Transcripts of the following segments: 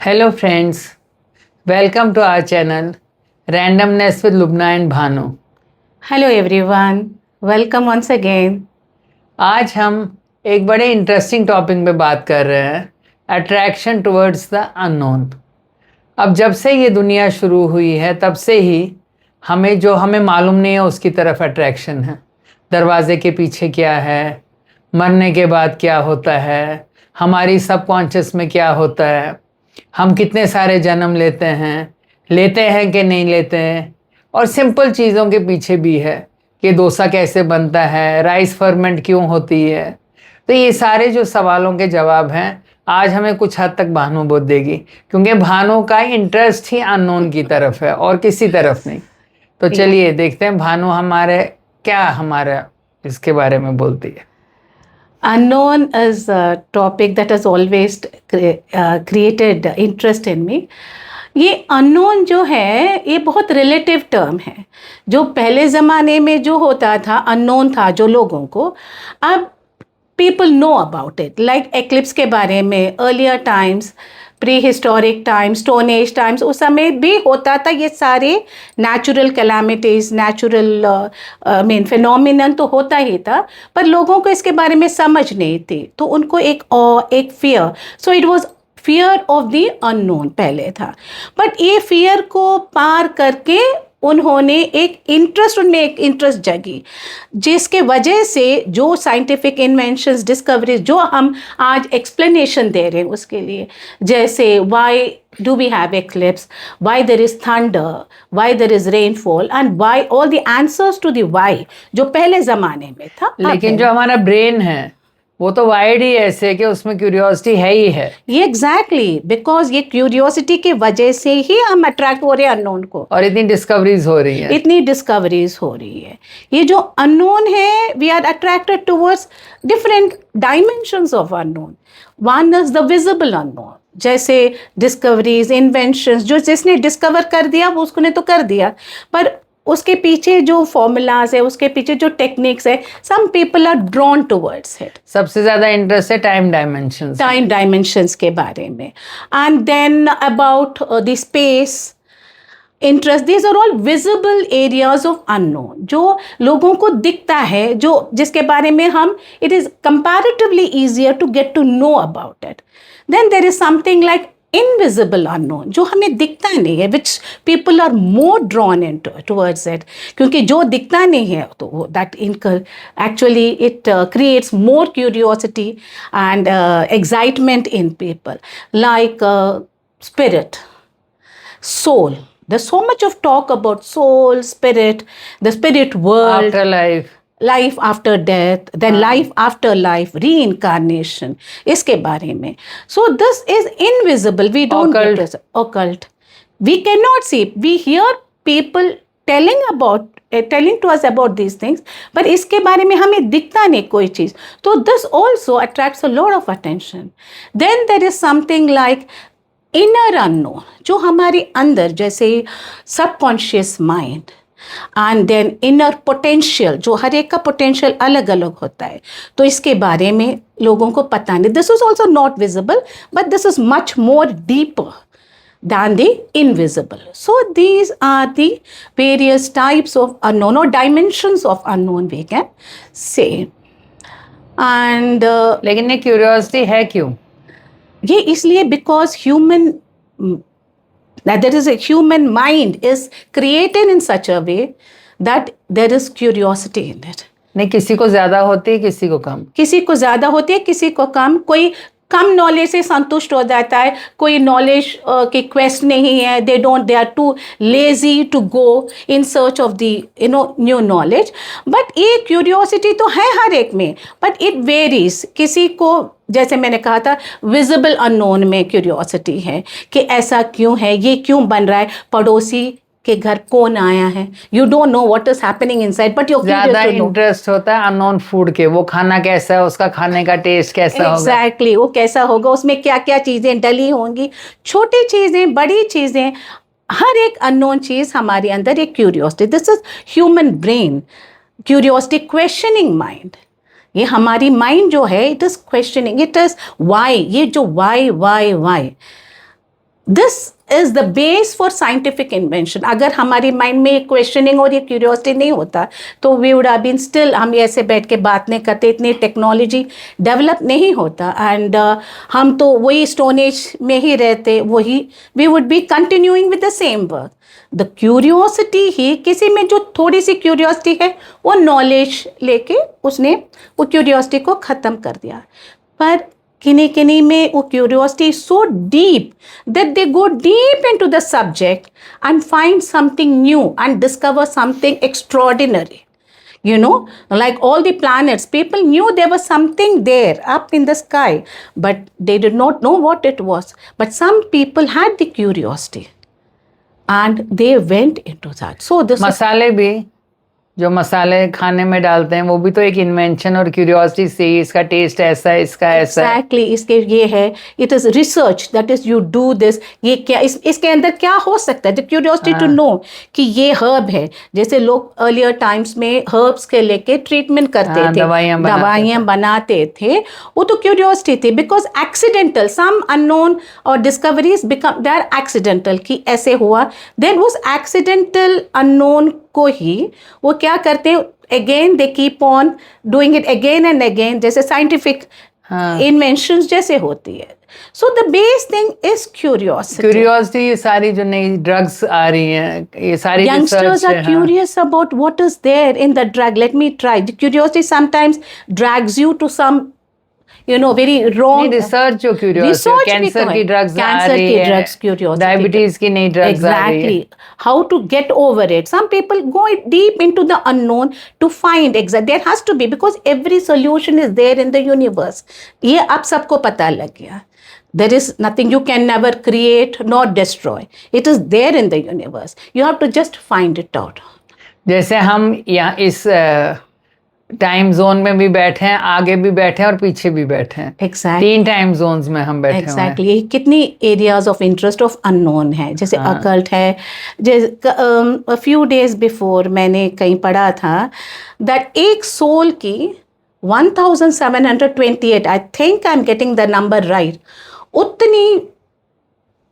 Hello friends, welcome to our channel Randomness with Lubna and Bhanu. Hello everyone, welcome once again. आज हम एक बड़े interesting topic पे बात कर रहे हैं, अट्रैक्शन टुवर्ड्स द अननोन। अब जब से ये दुनिया शुरू हुई है तब से ही हमें मालूम नहीं है उसकी तरफ अट्रैक्शन है। दरवाजे के पीछे क्या है, मरने के बाद क्या होता है, हमारी सबकॉन्शियस में क्या होता है, हम कितने सारे जन्म लेते हैं कि नहीं लेते हैं, और सिंपल चीज़ों के पीछे भी है कि डोसा कैसे बनता है, राइस फर्मेंट क्यों होती है। तो ये सारे जो सवालों के जवाब हैं आज हमें कुछ हद तक भानु बोध देगी, क्योंकि भानु का इंटरेस्ट ही अननोन की तरफ है और किसी तरफ नहीं। तो चलिए देखते हैं भानु हमारा इसके बारे में बोलती है। Unknown is a topic that has always created interest in me. ये अननोन जो है ये बहुत रिलेटिव टर्म है। जो पहले ज़माने में जो होता था अननोन था जो लोगों को, अब people know about it. Like eclipse के बारे में, earlier times, pre historic times, stone age times, उस समय भी होता था। ये सारे natural calamities, natural mean phenomenon तो होता ही था, पर लोगों को इसके बारे में समझ नहीं थी, तो उनको एक fear, so it was fear of the unknown पहले था। बट ये फियर को पार करके उन्होंने उनमें एक इंटरेस्ट जगी, जिसके वजह से जो साइंटिफिक इन्वेंशंस, डिस्कवरीज जो हम आज एक्सप्लेनेशन दे रहे हैं उसके लिए, जैसे why do we have eclipse, why there is thunder, why there is rainfall, and why all the answers to the why जो पहले ज़माने में था। लेकिन जो हमारा ब्रेन है वो तो वाइड ही ऐसे कि उसमें क्यूरियोसिटी है ही है। ये एग्जैक्टली, बिकॉज ये क्यूरियोसिटी की वजह से ही हम अट्रैक्ट हो रहे हैं अननोन को, और इतनी डिस्कवरीज हो रही है। ये जो अननोन है, we are attracted towards different dimensions of unknown. One is the visible unknown, जैसे डिस्कवरीज, इन्वेंशंस, जो जिसने डिस्कवर कर दिया वो उसने तो कर दिया, पर उसके पीछे जो फॉर्मूलाज है, उसके पीछे जो टेक्निक्स है, some people are drawn towards it. सबसे ज्यादा इंटरेस्ट है टाइम डायमेंशंस के बारे में, and then about the space interest. These are all visible areas of unknown, जो लोगों को दिखता है, जो जिसके बारे में हम, it is comparatively easier to get to know about it. Then there is something like invisible unknown, जो हमें दिखता नहीं है, which people are more drawn in towards it, क्योंकि जो दिखता नहीं है तो that actually it creates more curiosity and excitement in people, like spirit, soul. There's so much of talk about soul, spirit, the spirit world, afterlife, life after death, then life after life, reincarnation, इसके बारे में. So this is invisible. We don't get this. Occult. We cannot see. We hear people telling to us about these things, but इसके बारे में हमें दिखता नहीं कोई चीज़. तो this also attracts a lot of attention. Then there is something like inner unknown, जो हमारे अंदर, जैसे subconscious mind, and then inner potential, जो हर एक का पोटेंशियल अलग अलग होता है, तो इसके बारे में लोगों को पता नहीं. This is also not visible, but this is much more deeper than the invisible. So these are the various types of unknown or dimensions of unknown, we can say. And लेकिन ये क्यूरियोसिटी है क्यों? ये इसलिए because that there is a human mind is created in such a way that there is curiosity in it. नहीं, किसी को ज्यादा होती है, किसी को कम. किसी को ज्यादा होती है, किसी को कम. कोई कम नॉलेज से संतुष्ट हो जाता है, कोई नॉलेज की क्वेस्ट नहीं है, they are too lazy to go in search of the new knowledge. But ये क्यूरियोसिटी तो है हर एक में, बट इट वेरीज. किसी को, जैसे मैंने कहा था, विजिबल अननोन में क्यूरियोसिटी है कि ऐसा क्यों है, ये क्यों बन रहा है, पड़ोसी के घर कौन आया है, you don't know what is happening inside, but you ज्यादा इंटरेस्ट होता है अननोन फूड के, वो खाना कैसा है, उसका खाने का टेस्ट कैसा होगा. एग्जैक्टली, वो कैसा होगा, उसमें क्या क्या चीजें डली होंगी, छोटी चीजें, बड़ी चीजें, हर एक अननोन चीज हमारे अंदर एक curiosity. This is human brain curiosity, questioning mind. ये हमारी माइंड जो है, it is questioning, it is why. ये जो why this is the base for scientific invention. अगर हमारी माइंड में क्वेश्चनिंग और ये क्यूरियोसिटी नहीं होता तो we would have been still, हम ऐसे बैठ के बात नहीं करते, इतनी टेक्नोलॉजी डेवलप नहीं होता, एंड हम तो वही स्टोन एज में ही रहते, वही we would be continuing with the same work. The curiosity ही, किसी में जो थोड़ी सी क्यूरियोसिटी है वो नॉलेज लेके उसने वो क्यूरियोसिटी को ख़त्म कर दिया. पर किन्हीं में वो curiosity is so deep that they go deep into the subject and find something new and discover something extraordinary. You know, like all the planets, people knew there was something there up in the sky, but they did not know what it was. But some people had the curiosity and they went into that. So this मसाले भी, जो मसाले खाने में डालते हैं वो भी तो एक इन्वेंशन और क्यूरियोसिटी से ही, इसका टेस्ट ऐसा है, इसका ऐसा है. एग्जैक्टली, इसके ये है, it is research, that is you do this, ये क्या इसके अंदर क्या हो सकता है, द क्यूरियोसिटी टू नो कि ये हर्ब है. जैसे लोग अर्लियर टाइम्स में हर्ब्स के लेके ट्रीटमेंट करते थे, दवाइयाँ बनाते थे, वो तो क्यूरियोसिटी थी. बिकॉज एक्सीडेंटल, सम अननोन और discoveries become, they are accidental, कि ऐसे हुआ. देन उस एक्सीडेंटल अननोन को ही वो क्या करते हैं, again they keep on doing it again and again, जैसे साइंटिफिक इन्वेंशंस जैसे होती है. So the base thing is curiosity. ये सारी जो नई ड्रग्स आ रही हैं, ये सारी youngsters are curious about what is there in the drug. Let me try. The curiosity sometimes drags you to some, you know, very wrong research. जो curiosity, cancer की ड्रग्स आ रही है, drugs curiosity, डायबिटीज की नई drugs आ रही है. exactly, how to get over it. Some people go deep into the unknown to find exact, there has to be, because every solution is there in the universe. ये अब सबको पता लग गया. There is nothing you can never create nor destroy. It is there in the universe. You have to just find it out. जैसे हम यहाँ इस टाइम जोन में भी बैठे हैं, आगे भी बैठे हैं और पीछे भी बैठे हैं. Exactly. 3 टाइम जोन्स में हम बैठे हुए हैं. Exactly. कितनी areas of interest of unknown है, जैसे अकल्ट है. जैसे फ्यू डेज बिफोर मैंने कहीं पढ़ा था दैट एक सोल की 1728, I think I am getting the number right, उतनी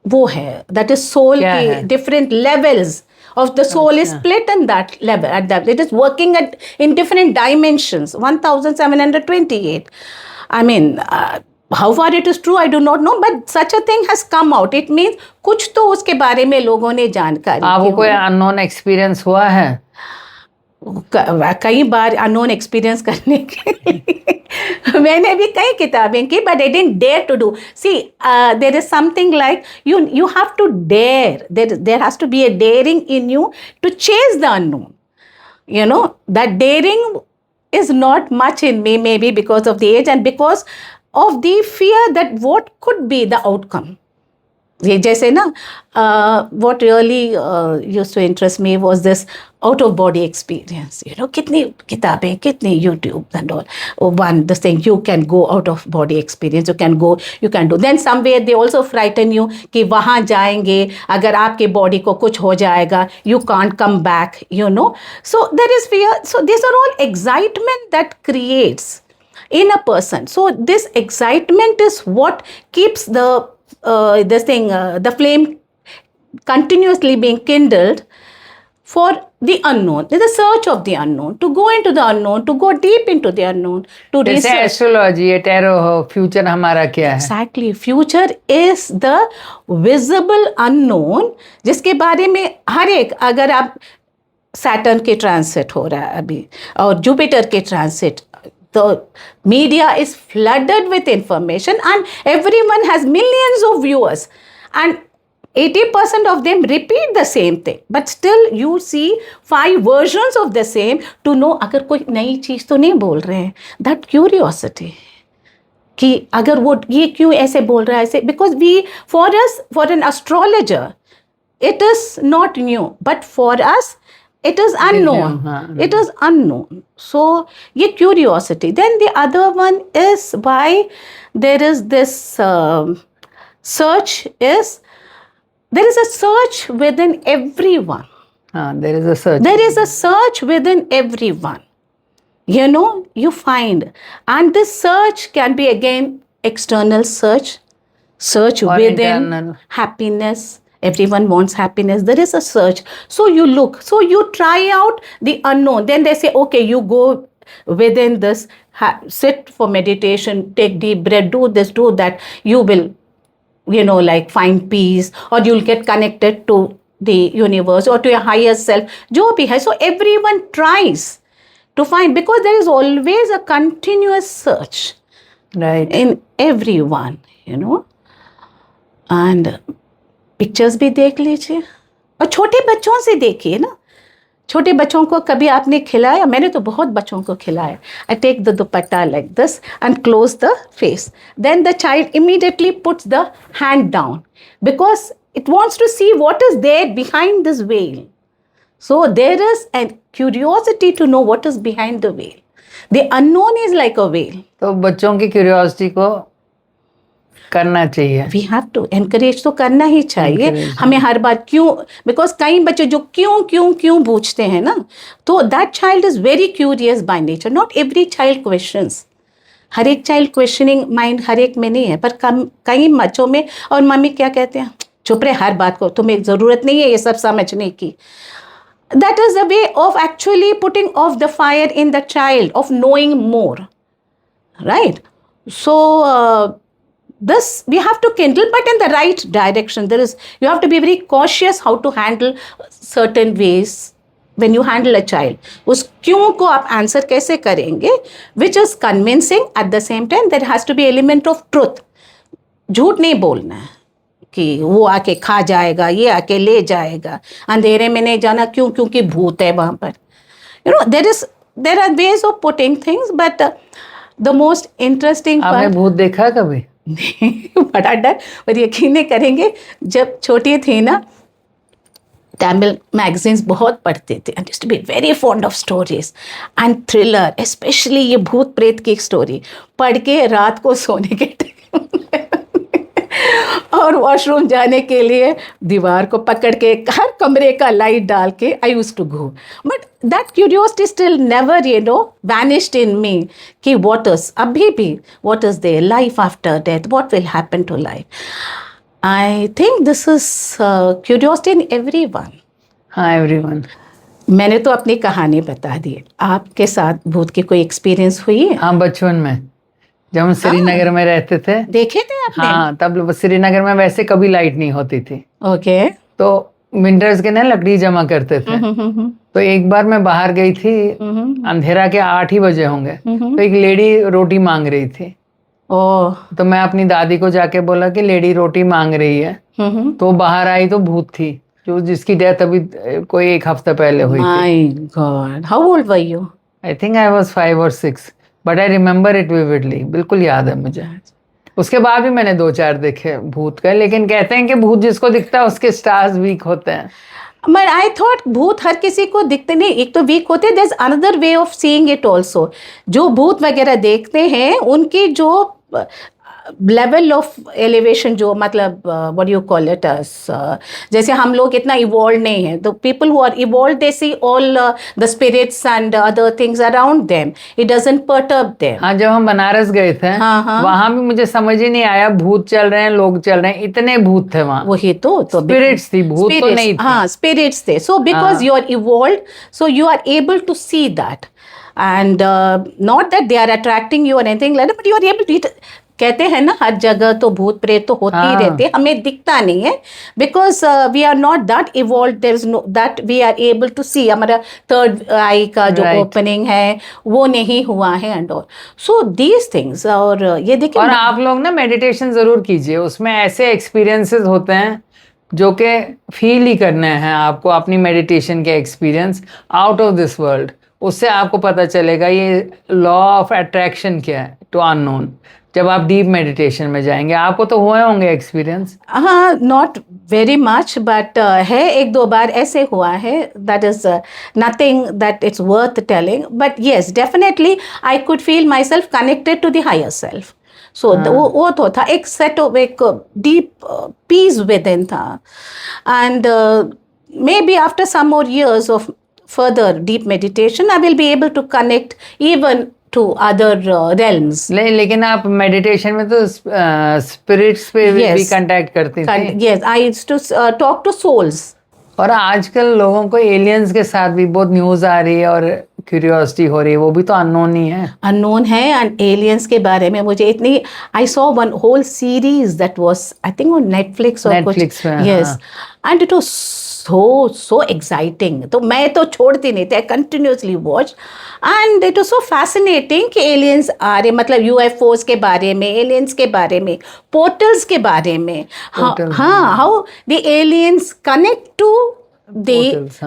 वो है, दैट इज सोल की different levels of the soul is split in that level, at that it is working at in different dimensions. 1728, I mean, how far it is true I do not know, but such a thing has come out. It means कुछ तो उसके बारे में लोगों ने जानकारी. आपको कोई अननोन एक्सपीरियंस हुआ है? कई बार अननोन एक्सपीरियंस करने के मैंने भी कई किताबें की, but I didn't dare to do. See there is something like you have to dare. There has to be a daring in you to chase the unknown. You know, that daring is not much in me, maybe because of the age and because of the fear that what could be the outcome. ये जैसे ना, what really used to interest me was this out of body experience. You know, कितनी किताबें, कितनी YouTube and all. One, this thing, you can go out of body experience. You can go, you can do. Then somewhere they also frighten you कि वहाँ जाएंगे, अगर आपके body को कुछ हो जाएगा, you can't come back. You know, so there is fear. So these are all excitement that creates in a person. So this excitement is what keeps the flame continuously being kindled for the unknown. There's a search of the unknown, to go into the unknown, to go deep into the unknown, to research. जैसे astrology, tarot हो, future हमारा क्या है? Exactly. Future is the visible unknown, जिसके बारे में हर एक, अगर आप सैटर्न के ट्रांसिट हो रहा है अभी और जुपिटर के transit, the media is flooded with information and everyone has millions of viewers and 80% of them repeat the same thing, but still you see 5 versions of the same to know अगर कोई नई चीज़ तो नहीं बोल रहे हैं. That curiosity कि अगर वो ये क्यों ऐसे बोल रहा है ऐसे, because we, for us, for an astrologer it is not new, but for us it is unknown. It is unknown. So ये curiosity. Then the other one is why there is this search is, there is a search within everyone. There is a search. There is a search within everyone. You know, you find, and this search can be again external search, search Or within internal. happiness. Everyone wants happiness. There is a search. So you look, so you try out the unknown. Then they say, okay, you go within this, sit for meditation, take deep breath, do this, do that. You will, like find peace, or you'll get connected to the universe or to your higher self. Jo bhi hai. So everyone tries to find, because there is always a continuous search Right. in everyone, and pictures भी देख लीजिए, और छोटे बच्चों से देखिए ना. छोटे बच्चों को कभी आपने खिलाया? मैंने तो बहुत बच्चों को खिलाया. I take the dupatta like this and close the face, then the child immediately puts the hand down because it wants to see what is there behind this veil. So there is a curiosity to know what is behind the veil. The unknown is like a veil. तो बच्चों की curiosity को करना चाहिए. We have to encourage, तो करना ही चाहिए. हमें हर बार क्यों, बिकॉज कई बच्चे जो क्यों क्यों क्यों पूछते हैं ना, तो that child is very curious by nature. Not every child questions. हर एक चाइल्ड क्वेश्चनिंग माइंड हर एक में नहीं है, पर कई बच्चों में. और मम्मी क्या कहते हैं, चुप रहे, हर बात को तुम्हें ज़रूरत नहीं है ये सब समझने की. That is the way of actually putting off the fire in the child of knowing more, right? So this we have to kindle, but in the right direction. You have to be very cautious how to handle certain ways when you handle a child. उस क्यों को आप answer कैसे करेंगे, which is convincing. At the same time there has to be element of truth. झूठ नहीं बोलना है कि वो आके खा जाएगा, ये आके ले जाएगा, अंधेरे में नहीं जाना. क्यों? क्योंकि भूत है वहाँ पर. There are ways of putting things, but the most interesting part. आपने भूत देखा कभी? बड़ा डर. और यकीन नहीं करेंगे, जब छोटी थी ना, तमिल मैगजीन्स बहुत पढ़ते थे. and used to be very fond of stories and thriller, especially ये भूत प्रेत की स्टोरी पढ़ के रात को सोने के टाइम और वॉशरूम जाने के लिए दीवार को पकड़ के हर कमरे का लाइट डाल के I used to go. But that curiosity still never vanished in me कि व्हाट इज, अभी भी what is there, life after death, what will happen to life. I think this is curiosity in everyone. हाँ, everyone. मैंने तो अपनी कहानी बता दी. आपके साथ भूत की कोई एक्सपीरियंस हुई है? हाँ, बचपन में जब हम श्रीनगर में रहते थे. देखे थे आपने? हाँ, तब श्रीनगर में वैसे कभी लाइट नहीं होती थी. ओके. तो विंटर्स के ना लकड़ी जमा करते थे. तो एक बार मैं बाहर गई थी, अंधेरा के 8 ही बजे होंगे, तो एक लेडी रोटी मांग रही थी. ओह. तो मैं अपनी दादी को जाके बोला कि लेडी रोटी मांग रही है. तो बाहर आई तो भूत थी, जो जिसकी डेथ अभी कोई 1 हफ्ता पहले हुई थी. My God. How old were you? I think I was 5 or 6, but I remember it vividly. बिल्कुल याद है मुझे. उसके बाद भी मैंने 2-4 देखे भूत का, लेकिन कहते हैं कि भूत जिसको दिखता है उसके स्टार्स वीक होते हैं. But I thought भूत हर किसी को दिखते नहीं, एक तो वीक होते. there's another way of seeing it also. जो भूत वगैरह देखते हैं उनकी जो लेवल ऑफ एलिवेशन, जो मतलब what do you call it as, जैसे हम लोग इतना इवॉल्व नहीं है. The people who are evolve they see all the spirits and other things around them. It doesn't perturb them. हाँ, जब हम बनारस गए थे, वहां भी मुझे समझ ही नहीं आया, भूत चल रहे हैं, लोग चल रहे हैं, इतने भूत थे वहां. वही तो स्पिरिट्स थी, भूत तो नहीं थी. हाँ, स्पिरिट्स थे. So because you are evolve, so you are able to see that, and not that they are attracting you और anything like that, but you are able to. कहते हैं ना, हर जगह तो भूत प्रेत तो होती ही रहते हैं, हमें दिखता नहीं है because we are not that evolve. There is no that we are able to see. हमारा थर्ड आई का जो ओपनिंग है वो नहीं हुआ है and all. So these things. और ये देखिए, और आप लोग ना मेडिटेशन जरूर कीजिए. उसमें ऐसे एक्सपीरियंसेस होते हैं जो कि फील ही करने हैं आपको, अपनी मेडिटेशन के experience out of this world. उससे आपको पता चलेगा ये लॉ ऑफ अट्रैक्शन क्या है टू अननोन. जब आप डीप मेडिटेशन में जाएंगे, आपको तो हुए होंगे एक्सपीरियंस. हाँ, नॉट वेरी मच, बट है 1-2 बार ऐसे हुआ है. That is nothing that it's worth telling, but yes, definitely I could feel myself connected to the higher self. So वो तो था एक सेट ऑफ, एक डीप पीस विद इन था. And maybe after some more years of further deep meditation, I will be able to connect even to other realms. लेकिन आप meditation में तो स्पिरिट्स पे भी Yes. कांटेक्ट करती थी। Yes, I used to talk to souls. और आजकल लोगों को एलियंस के साथ भी बहुत न्यूज आ रही है और क्यूरियोसिटी हो रही है, वो भी तो अननोन ही है। अननोन है। एंड एलियंस के बारे में मुझे इतनी, I saw one whole series that was I think on Netflix और कुछ, Netflix पे, yes, and it was so exciting. तो मैं तो छोड़ती नहीं थी, I continuously watch, and it was so fascinating कि एलियंस आ रहे, मतलब यूएफओस के बारे में, एलियंस के बारे में, पोर्टल्स के बारे में, Portals, हाँ, how the aliens connect to Portals,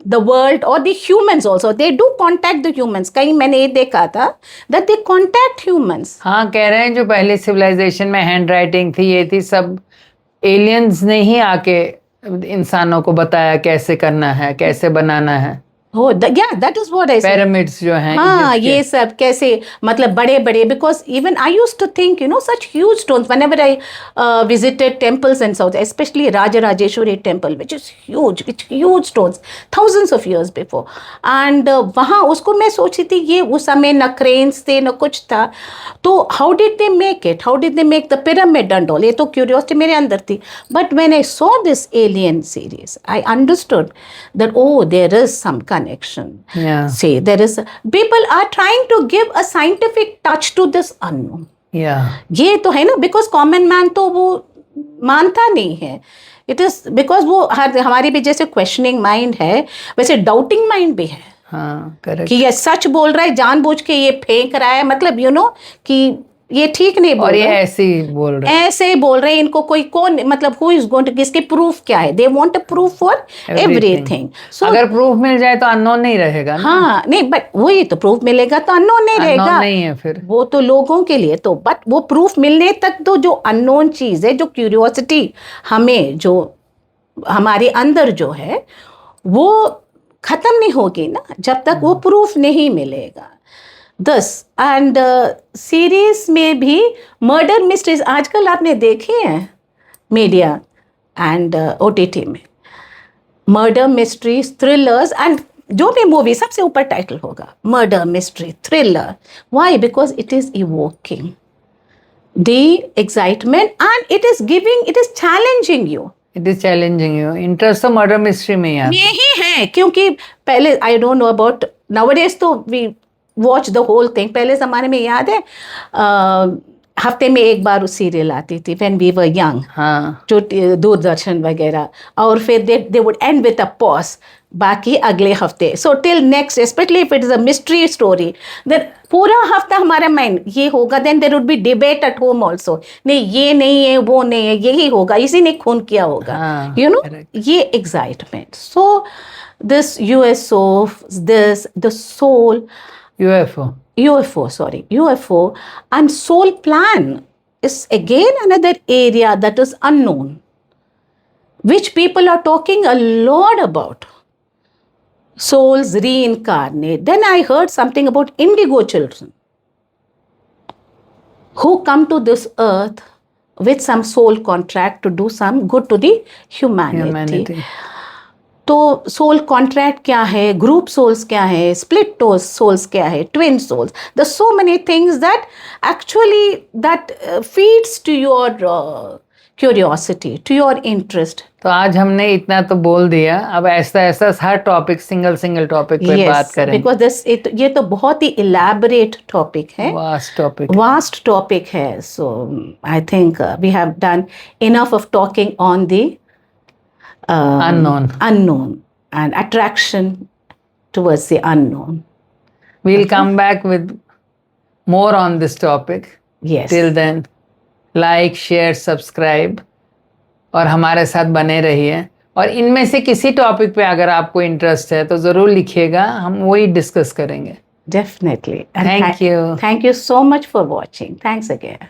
the world or the humans also. They do contact the humans. कहीं मैंने ये देखा था that they contact humans. हाँ, कह रहे हैं जो पहले सिविलाइजेशन में हैंड राइटिंग थी, ये थी, सब एलियंस ने ही आके इंसानों को बताया कैसे करना है, कैसे बनाना है। Oh, yeah, that is what I said. Pyramids जो हैं हाँ, इजिप्ट के। ये सब कैसे, मतलब बड़े बड़े, because even I use to think, such huge stones whenever I visited temples and south, especially Rajarajeshwari temple, which is huge, with huge stones, thousands of years before. And वहाँ उसको मैं सोची थी, ये उस समय न क्रेन्स थे न कुछ था, तो how did they make it? How did they make the pyramid and all? ये तो क्यूरियोसिटी मेरे अंदर थी. But when I saw this alien series, I understood that, oh, there is some connection. Yeah. See, there is, people are trying to give a scientific touch to this unknown. Yeah. ये तो है ना, because common man तो वो मानता नहीं है. It is because वो हमारी भी जैसे क्वेश्चनिंग माइंड है, वैसे डाउटिंग माइंड भी है. हाँ, करेक्ट। कि ये सच बोल रहा है, जानबूझ के ये फेंक रहा है, मतलब कि ये ठीक नहीं बोल और ये रहा है, ऐसे ही बोल रहे हैं। ऐसे ही बोल रहे हैं. इनको कोई कौन, मतलब हु इज गोइंग टू, इसके प्रूफ क्या है? They want a proof for everything. So अगर प्रूफ मिल जाए तो अननोन नहीं रहेगा ना। हाँ, नहीं, बट वही तो, प्रूफ मिलेगा तो अननोन नहीं अननोन रहेगा. नहीं है फिर वो तो लोगों के लिए तो, बट वो प्रूफ मिलने तक तो जो अननोन चीज है, जो क्यूरियोसिटी हमें, जो हमारे अंदर जो है, वो खत्म नहीं होगी ना जब तक वो प्रूफ नहीं मिलेगा. दस एंड सीरीज में भी मर्डर मिस्ट्रीज आजकल आपने देखी हैं मीडिया एंड ओटीटी में, मर्डर मिस्ट्रीज, थ्रिलर्स, एंड जो भी मूवी सबसे ऊपर टाइटल होगा murder mystery thriller. Why? Because it is evoking the excitement and it is giving, it is challenging you. It is challenging you. Interest तो murder mystery में ही है। यही है, क्योंकि पहले, I don't know about nowadays, तो we watch the whole thing. पहले ज़माने में याद है हफ्ते में एक बार उस सीरियल आती थी व्हेन वी वर यंग, हाँ, जो दूरदर्शन वगैरह, और फिर they would end with a pause, बाकी अगले हफ्ते. So till next, specially if it is a mystery story, then पूरा हफ्ता हमारा माइंड ये होगा. Then there would be debate at home also, नहीं ये नहीं है, वो नहीं है, यही होगा, इसी ने खून किया होगा. हाँ, correct. ये excitement. So this USO, this the soul, UFO and soul plan is again another area that is unknown, which people are talking a lot about. Souls reincarnate. Then I heard something about indigo children who come to this earth with some soul contract to do some good to the humanity. तो soul contract क्या है, group souls क्या है, split souls क्या है, twin souls, the so many things that actually that feeds to your curiosity, to your interest. तो आज हमने इतना तो बोल दिया, अब ऐसा ऐसा हर टॉपिक, सिंगल टॉपिक पे बात करें, बिकॉज दिस ये तो बहुत ही इलेबोरेट टॉपिक है, वास्ट टॉपिक है. So I think we have done enough of talking on the unknown and attraction towards the unknown. We'll come back with more on this topic. Yes. Till then, like, share, subscribe और हमारे साथ बने रहिए. और इनमें से किसी topic पे अगर आपको इंटरेस्ट है तो ज़रूर लिखिएगा, हम वही डिस्कस करेंगे. Definitely. Thank you. Thank you so much for watching. Thanks again.